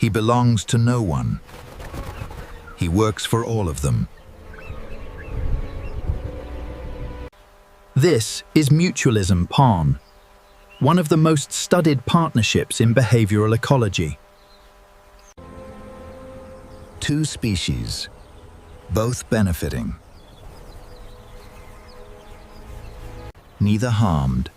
He belongs to no one. He works for all of them. This is mutualism pawn, one of the most studied partnerships in behavioral ecology. Two species, both benefiting. Neither harmed.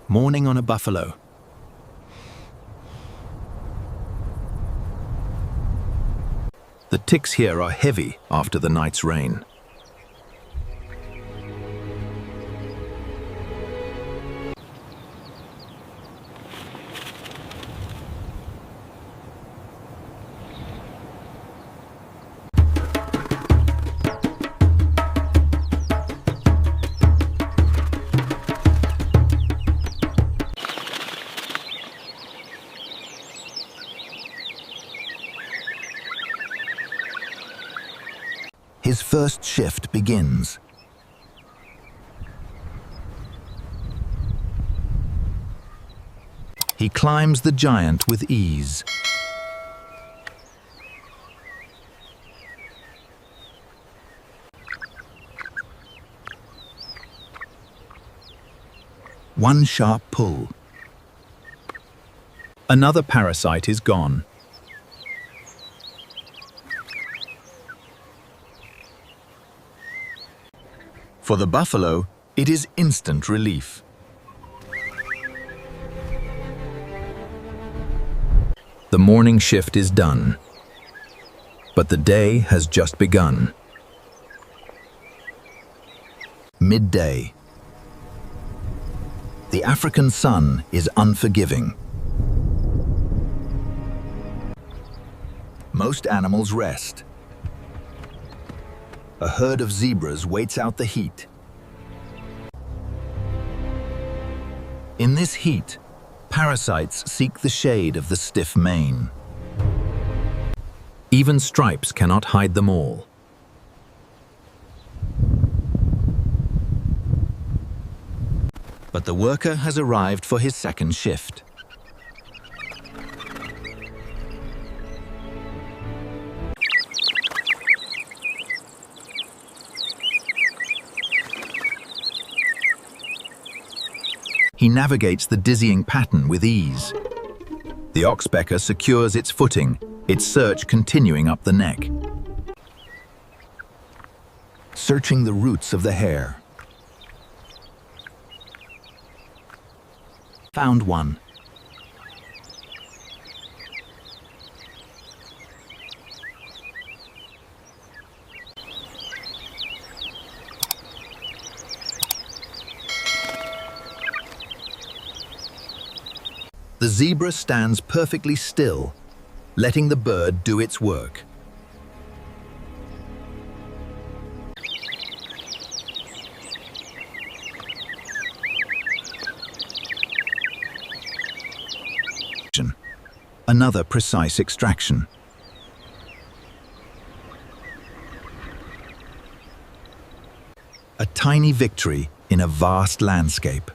Morning on a buffalo. The ticks here are heavy after the night's rain. His first shift begins. He climbs the giant with ease. One sharp pull. Another parasite is gone. For the buffalo, it is instant relief. The morning shift is done, but the day has just begun. Midday. The African sun is unforgiving. Most animals rest. A herd of zebras waits out the heat. In this heat, parasites seek the shade of the stiff mane. Even stripes cannot hide them all. But the worker has arrived for his second shift. He navigates the dizzying pattern with ease. The oxpecker secures its footing, its search continuing up the neck. Searching the roots of the hair. Found one. The zebra stands perfectly still, letting the bird do its work. Another precise extraction. A tiny victory in a vast landscape.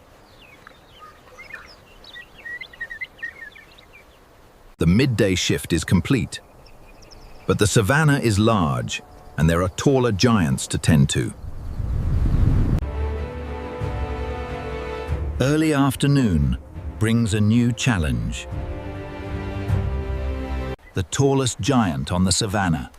The midday shift is complete, but the savanna is large and there are taller giants to tend to. Early afternoon brings a new challenge. The tallest giant on the savanna.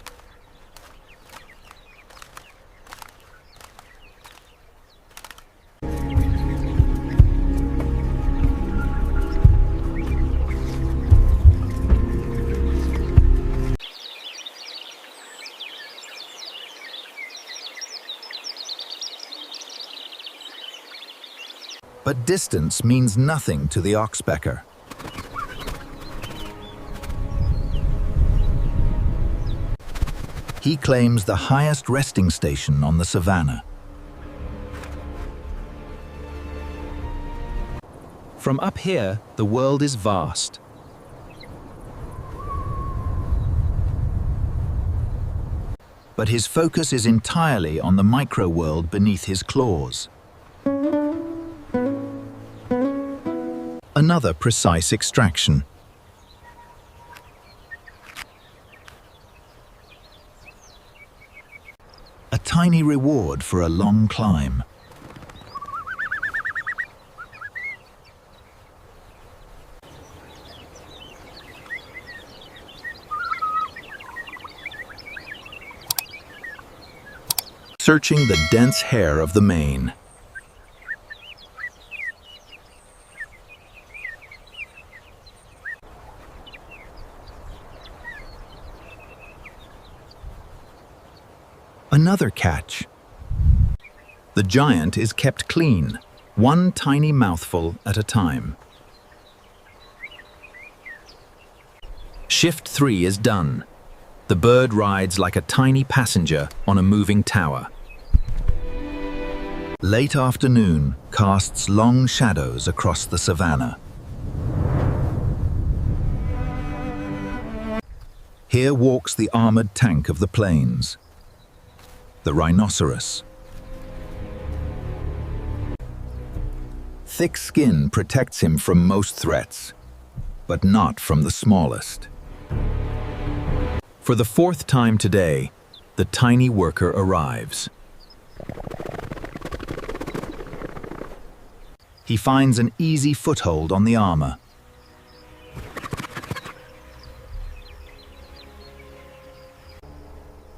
But distance means nothing to the oxpecker. He claims the highest resting station on the savanna. From up here, the world is vast. But his focus is entirely on the micro-world beneath his claws. Another precise extraction. A tiny reward for a long climb. Searching the dense hair of the mane. Another catch. The giant is kept clean, one tiny mouthful at a time. Shift 3 is done. The bird rides like a tiny passenger on a moving tower. Late afternoon casts long shadows across the savanna. Here walks the armored tank of the plains, the rhinoceros. Thick skin protects him from most threats, but not from the smallest. For the fourth time today, the tiny worker arrives. He finds an easy foothold on the armor.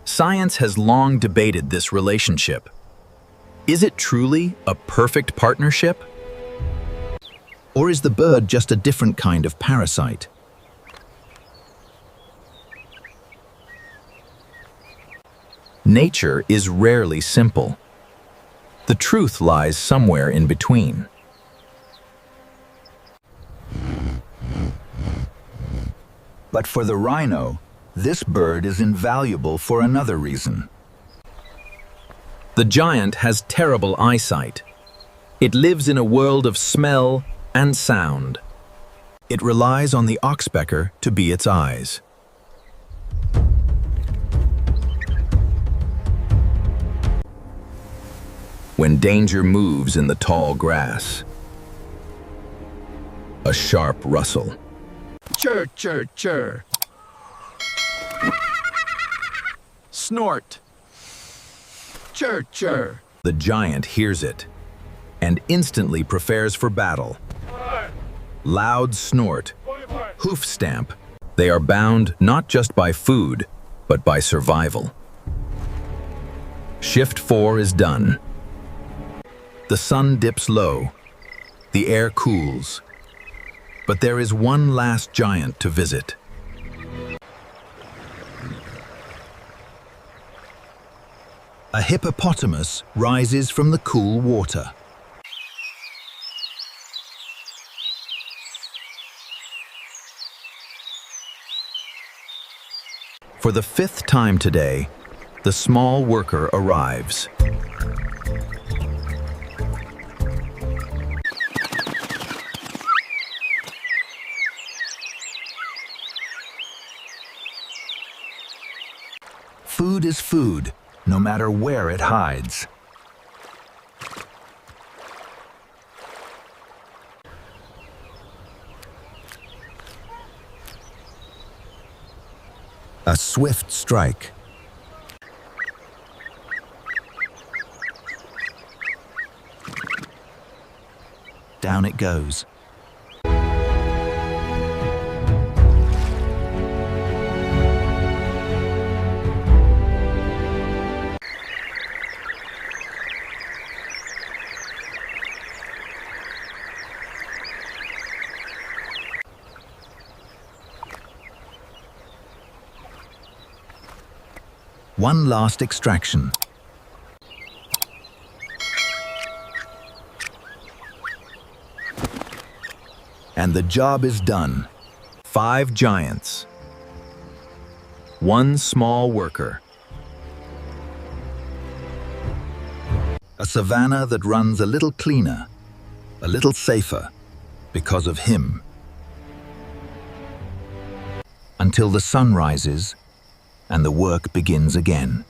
Science has long debated this relationship. Is it truly a perfect partnership? Or is the bird just a different kind of parasite? Nature is rarely simple. The truth lies somewhere in between. But for the rhino, this bird is invaluable for another reason. The giant has terrible eyesight. It lives in a world of smell and sound. It relies on the oxpecker to be its eyes. When danger moves in the tall grass, a sharp rustle. Chirr, chirr, chirr. Snort. Chirr, chirr. The giant hears it and instantly prepares for battle. Loud snort, hoof stamp. They are bound not just by food, but by survival. Shift 4 is done. The sun dips low. The air cools. But there is one last giant to visit. A hippopotamus rises from the cool water. For the fifth time today, the small worker arrives. Food is food, no matter where it hides. A swift strike. Down it goes. One last extraction. And the job is done. 5 giants. 1 small worker. A savanna that runs a little cleaner, a little safer, because of him. Until the sun rises and the work begins again.